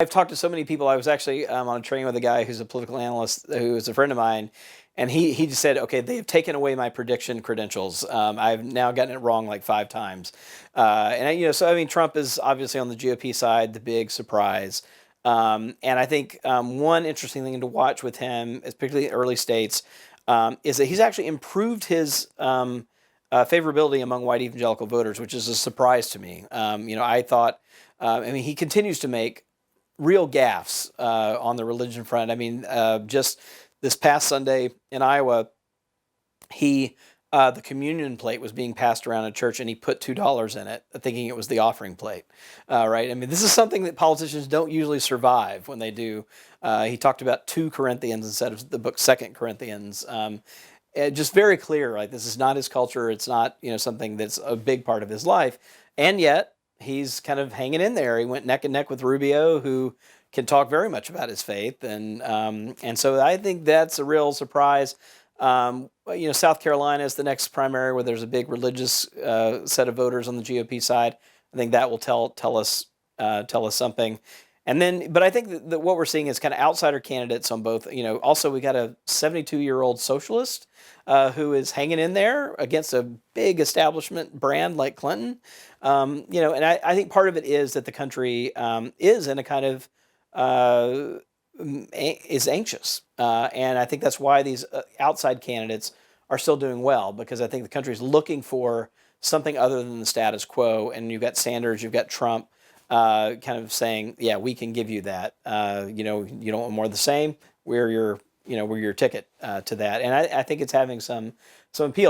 I've talked to so many people. I was actually on a training with a guy who's a political analyst who is a friend of mine, and he just said, "Okay, they have taken away my prediction credentials. I've now gotten it wrong like 5 times." So I mean, Trump is obviously on the GOP side, the big surprise. And I think one interesting thing to watch with him, particularly in early states, is that he's actually improved his favorability among white evangelical voters, which is a surprise to me. I thought, I mean, he continues to make real gaffes on the religion front. I mean, just this past Sunday in Iowa, the communion plate was being passed around a church, and he put $2 in it, thinking it was the offering plate. Right? I mean, this is something that politicians don't usually survive when they do. He talked about 2 Corinthians instead of the book 2 Corinthians. Just very clear, right? This is not his culture. It's not something that's a big part of his life, and yet he's kind of hanging in there. He went neck and neck with Rubio, who can talk very much about his faith, and so I think that's a real surprise. South Carolina is the next primary where there's a big religious set of voters on the GOP side. I think that will tell us something. And then, but I think that what we're seeing is kind of outsider candidates on both. Also we got a 72-year-old socialist who is hanging in there against a big establishment brand like Clinton. And I think part of it is that the country is in a kind of is anxious, and I think that's why these outside candidates are still doing well, because I think the country is looking for something other than the status quo. And you've got Sanders, you've got Trump, kind of saying, "Yeah, we can give you that. You don't want more of the same. We're your ticket to that." And I think it's having some appeal.